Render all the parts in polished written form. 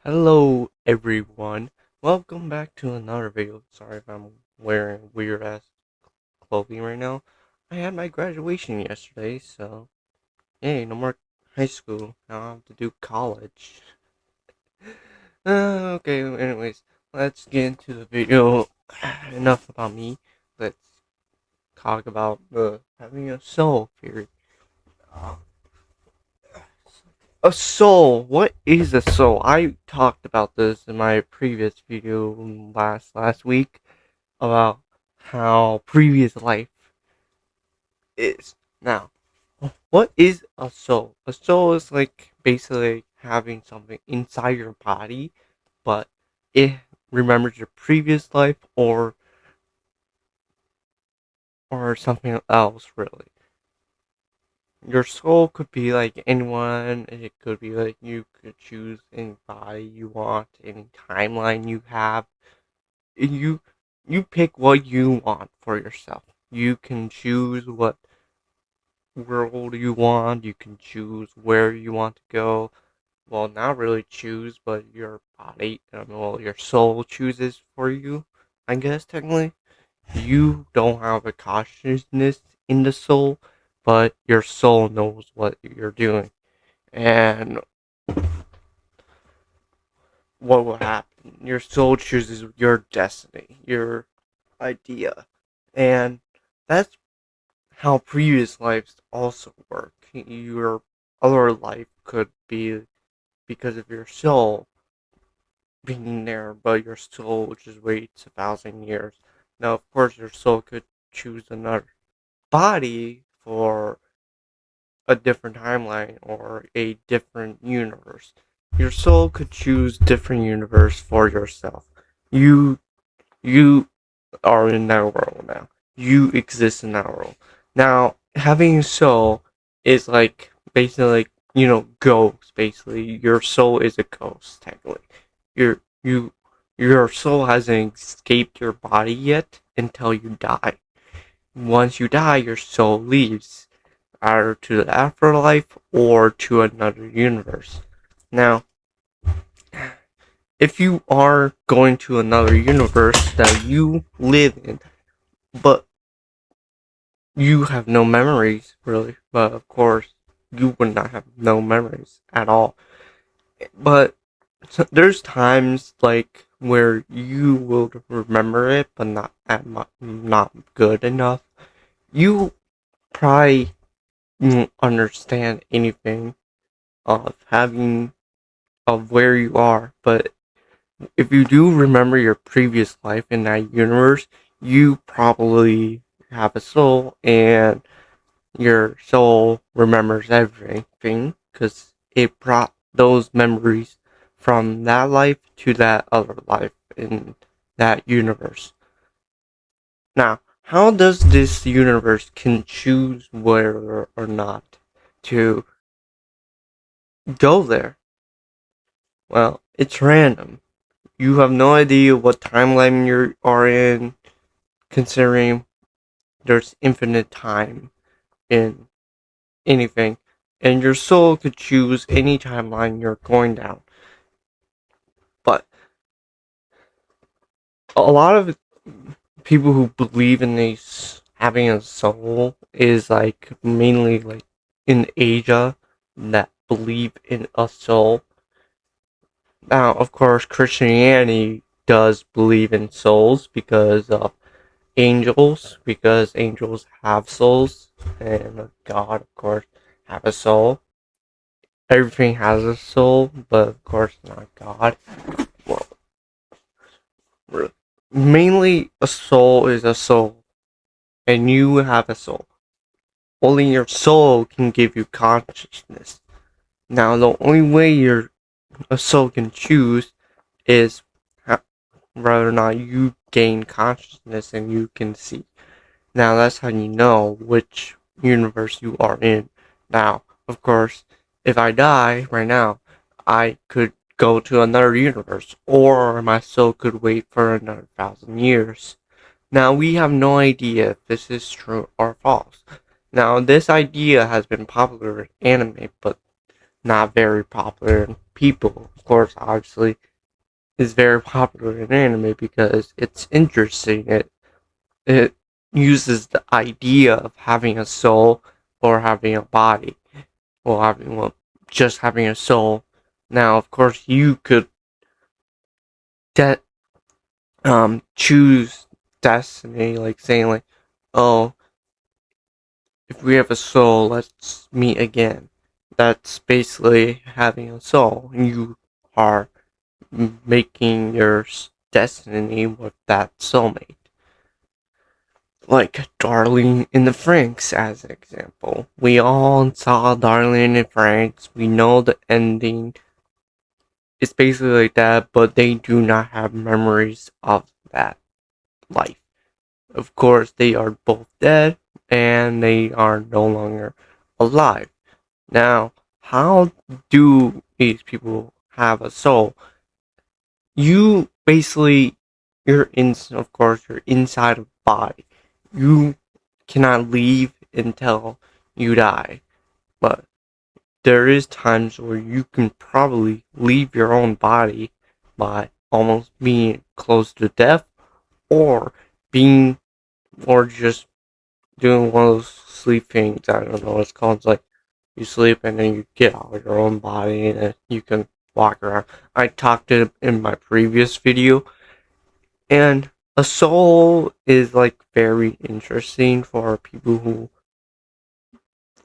Hello everyone, welcome back to another video. Sorry if I'm wearing weird ass clothing right now. I had my graduation yesterday, so hey, no more high school. Now I have to do college. Okay, anyways, let's get into the video. Enough about me. Let's talk about the having a soul theory. Uh, A soul. What is a soul? I talked about this in my previous video last week about how previous life is. Now, what is a soul? A soul is like basically having something inside your body, but it remembers your previous life or something else really. Your soul could be like anyone. It could be like you could choose any body you want, any timeline you have. You you pick what you want for yourself. You can choose what world you want. You can choose where you want to go. Well, not really choose, but your body, well, your soul chooses for you. I guess technically, you don't have a consciousness in the soul, but your soul knows what you're doing and what will happen. Your soul chooses your destiny, your idea, and that's how previous lives also work. Your other life could be because of your soul being there, but your soul just waits 1,000 years. Now, of course, your soul could choose another body for a different timeline or a different universe. Your soul could choose different universe for yourself. You you are in that world now. You exist in that world. Now, having a soul is like basically like, ghost. Basically, your soul is a ghost. Technically, your you your soul hasn't escaped your body yet until you die. Once you die, your soul leaves either to the afterlife or to another universe. Now, if you are going to another universe that you live in, but you have no memories, really. But of course, you would not have no memories at all. But there's times like where you will remember it, but not good enough. You probably won't understand anything of having of where you are. But if you do remember your previous life in that universe, you probably have a soul and your soul remembers everything because it brought those memories from that life to that other life in that universe. Now, how does this universe can choose whether or not to go there? Well, it's random. You have no idea what timeline you are in, considering there's infinite time in anything, and your soul could choose any timeline you're going down. But a lot of people who believe in these having a soul is like mainly like in Asia that believe in a soul. Now, of course, Christianity does believe in souls because of angels, because angels have souls, and God, of course, have a soul. Everything has a soul, but of course not God. Well, mainly a soul is a soul, and you have a soul. Only your soul can give you consciousness. Now, the only way your a soul can choose is whether or not you gain consciousness and you can see. Now, that's how you know which universe you are in. Now, of course, if I die right now, I could go to another universe, or my soul could wait for another 1,000 years. Now, we have no idea if this is true or false. Now, this idea has been popular in anime, but not very popular in people. of course, obviously, is very popular in anime because it's interesting. It uses the idea of having a soul or having a body, or just having a soul. Now, of course, you could de- choose destiny, like saying like, oh, if we have a soul, let's meet again. That's basically having a soul. You are making your destiny with that soulmate. Like Darling in the Franxx, as an example. We all saw Darling in the Franxx. We know the ending. It's basically like that, but they do not have memories of that life. Of course, they are both dead and they are no longer alive. Now, how do these people have a soul? You basically, of course, you're inside a body. You cannot leave until you die. But there is times where you can probably leave your own body by almost being close to death or being or just doing one of those sleep things. I don't know what it's called. It's like you sleep and then you get out of your own body and then you can walk around. I talked it in my previous video, and a soul is like very interesting for people who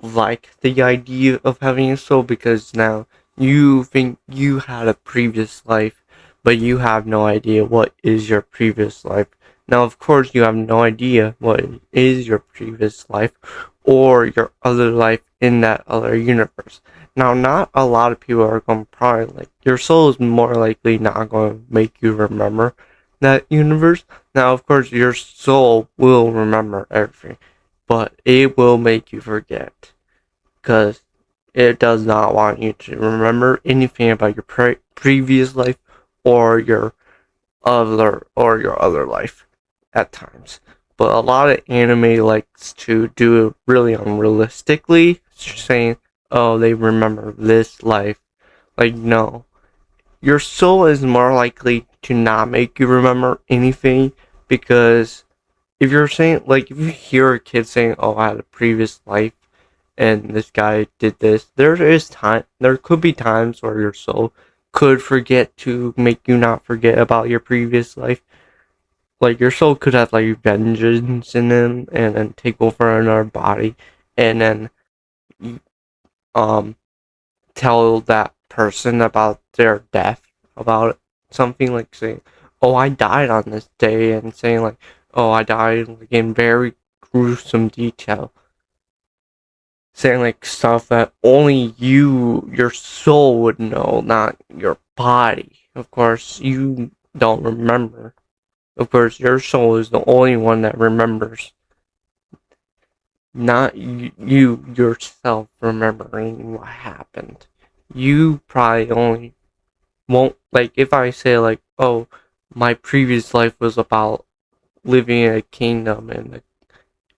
like the idea of having a soul, because now you think you had a previous life, but you have no idea what is your previous life. Now, of course, you have no idea what is your previous life or your other life in that other universe. Now, not a lot of people are going to probably like, your soul is more likely not going to make you remember that universe. Now, of course, your soul will remember everything, but it will make you forget because it does not want you to remember anything about your previous life or your other life at times. But a lot of anime likes to do it really unrealistically, saying, "Oh, they remember this life." Like, no, your soul is more likely to not make you remember anything, because if you're saying, like, if you hear a kid saying, "Oh, I had a previous life and this guy did this," there could be times where your soul could forget to make you not forget about your previous life. Like, your soul could have like vengeance in them and then take over another body and then um tell that person about their death, about something, like saying, "Oh, I died on this day," and saying like, "Oh, I died like in very gruesome detail," saying like stuff that only your soul would know, not your body. Of course, you don't remember. Of course, your soul is the only one that remembers, not you yourself remembering what happened. You probably only won't, like, if I say like, "Oh, my previous life was about living in a kingdom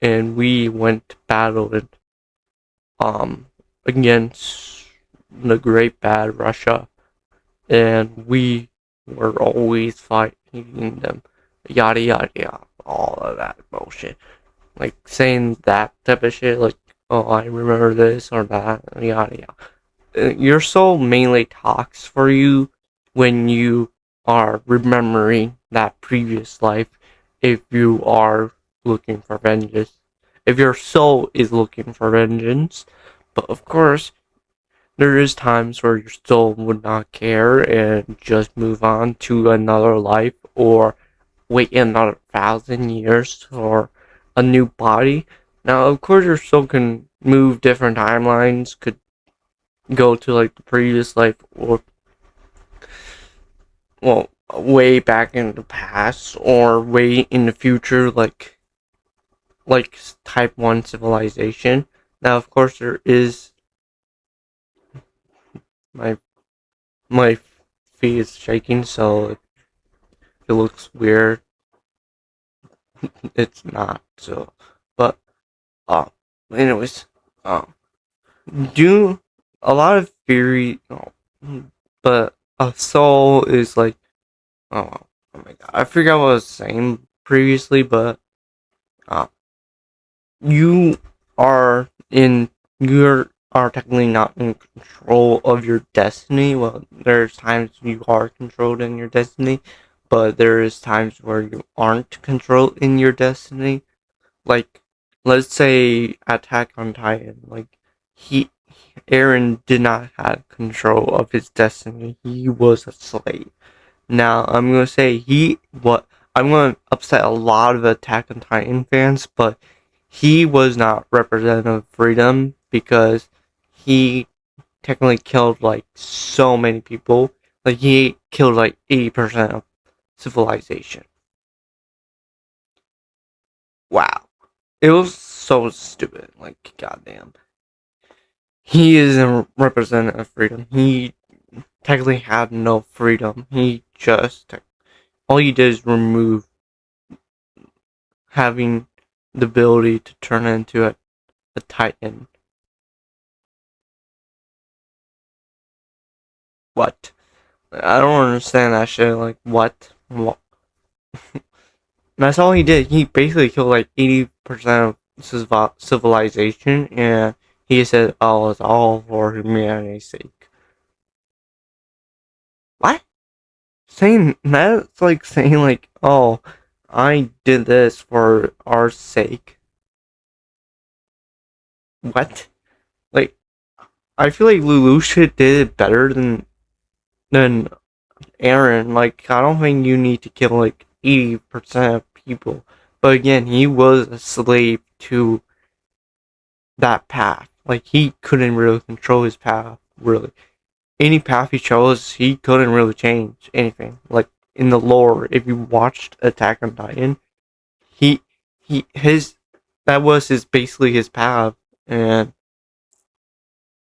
and we went to battle and against the great bad Russia, and we were always fighting them," yada yada yada, all of that bullshit. Like saying that type of shit, like, "Oh, I remember this or that," yada yada. Your soul mainly talks for you when you are remembering that previous life, if you are looking for vengeance. If your soul is looking for vengeance, but of course, there is times where your soul would not care and just move on to another life or wait another 1,000 years for a new body. Now, of course, your soul can move different timelines, could go to like the previous life or, well, way back in the past or way in the future, like Type 1 civilization. Now, of course, there is my my feet is shaking, so if it looks weird, it's not. So, but uh, anyways, um, do a lot of theory, but a soul is like, oh, oh my god, I forgot what I was saying previously, but uh, you are in you are technically not in control of your destiny. Well, there's times you are controlled in your destiny, but there is times where you aren't controlled in your destiny. Like, let's say Attack on Titan. Like, he Aaron did not have control of his destiny. He was a slave. Now, I'm gonna say I'm gonna upset a lot of Attack on Titan fans, but he was not representative of freedom because he technically killed like so many people. Like, he killed like 80% of civilization. Wow. It was so stupid. Like, goddamn. He isn't representative of freedom. He technically had no freedom. All he did is remove having the ability to turn into a Titan. What? I don't understand that shit. Like, what? What? That's all he did. He basically killed like 80% of civilization, and he said, "Oh, it's all for humanity's sake." What? Saying that's like saying like, "Oh, I did this for our sake." What? Like, I feel like Lelouch did it better than Aaron. Like, I don't think you need to kill like 80% of people. But again, he was a slave to that path. Like, he couldn't really control his path, really. Any path he chose, he couldn't really change anything. Like, in the lore, if you watched Attack on Titan, he, that was basically his path, and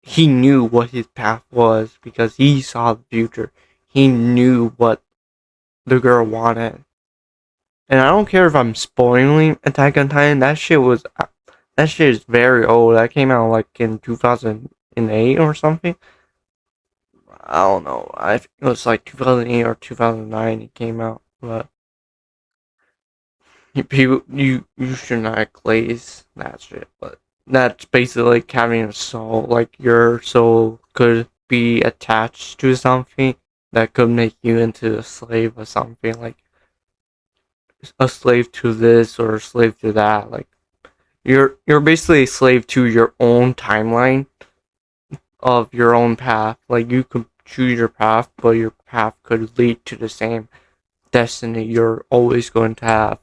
he knew what his path was because he saw the future. He knew what the girl wanted. And I don't care if I'm spoiling Attack on Titan. That shit is very old. That came out like in 2008 or something. I don't know. I think it was like 2008 or 2009 it came out. But you should not glaze that shit. But that's basically like having a soul. Like, your soul could be attached to something that could make you into a slave or something. Like, a slave to this or a slave to that. Like, you're basically a slave to your own timeline of your own path. Like, you could choose your path, but your path could lead to the same destiny you're always going to have.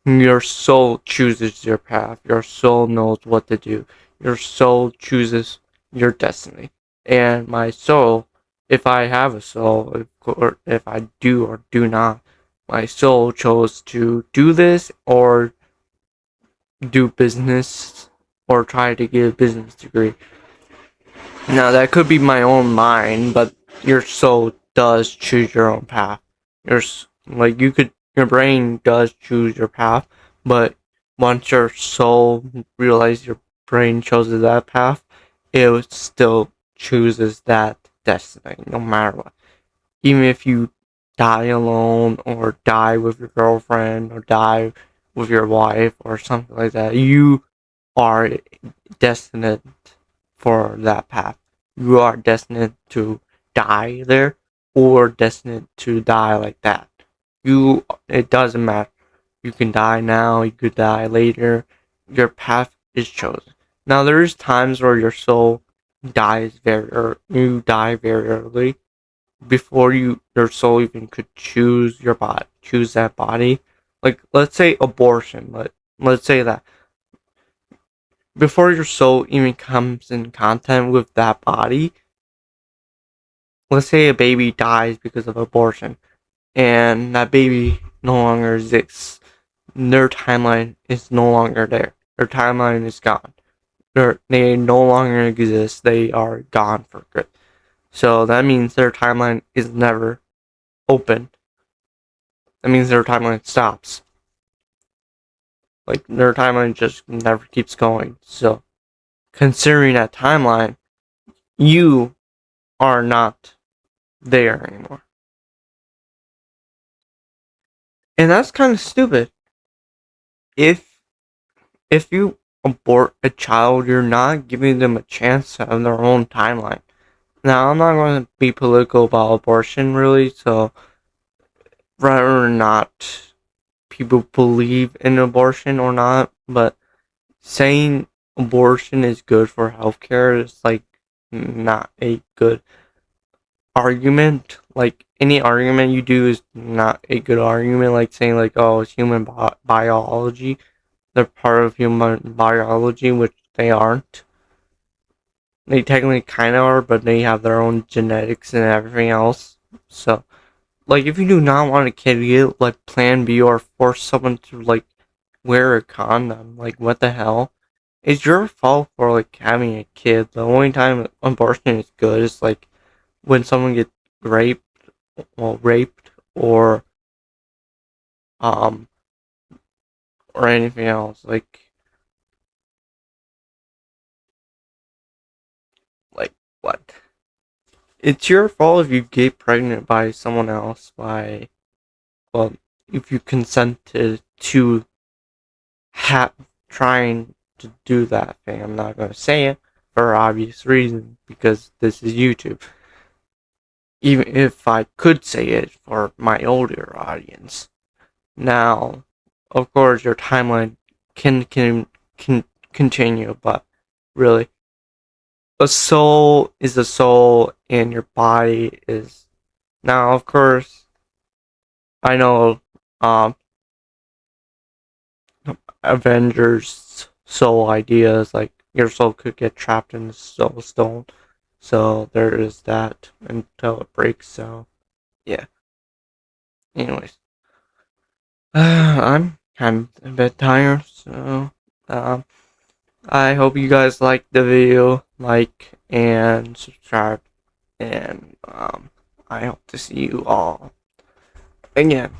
Your soul chooses your path. Your soul knows what to do. Your soul chooses your destiny. And my soul, if I have a soul, or if I do or do not, my soul chose to do this or do business or try to get a business degree. Now, that could be my own mind, but your soul does choose your own path. Your brain does choose your path, but once your soul realizes your brain chose that path, it still chooses that destiny, no matter what. Even if you die alone, or die with your girlfriend, or die with your wife, or something like that, you are destined for that path. You are destined to die there, or destined to die like that. It doesn't matter. You can die now, you could die later. Your path is chosen. Now, there's times where your soul you die very early before your soul even could choose that body. Like, let's say abortion. Let's say that before your soul even comes in contact with that body, let's say a baby dies because of abortion, and that baby no longer exists. Their timeline is no longer there. Their timeline is gone. They no longer exist. They are gone for good. So that means their timeline is never open. That means their timeline stops. Like, their timeline just never keeps going. So, considering that timeline, you are not there anymore. And that's kind of stupid. If you abort a child, you're not giving them a chance to have their own timeline. Now, I'm not going to be political about abortion, really, so whether or not people believe in abortion or not, but saying abortion is good for healthcare is like not a good argument. Like any argument you do is not a good argument. Like saying like, oh, it's human biology. They're part of human biology, which they aren't. They technically kind of are, but they have their own genetics and everything else. So, like, if you do not want a kid, get like Plan B or force someone to like wear a condom. Like, what the hell? It's your fault for like having a kid. The only time abortion is good is like when someone gets raped, raped um or anything else. Like what? It's your fault if you get pregnant by someone else well, if you consented to trying to do that thing. I'm not gonna say it for obvious reasons because this is YouTube. Even if I could say it for my older audience. Now, of course, your timeline can continue, but really, a soul is a soul, and your body is. Now, of course, I know, Avengers soul ideas like your soul could get trapped in the soul stone, so there is that until it breaks. So, yeah. Anyways, I'm kind of a bit tired, so um. I hope you guys liked the video, like and subscribe, and I hope to see you all again.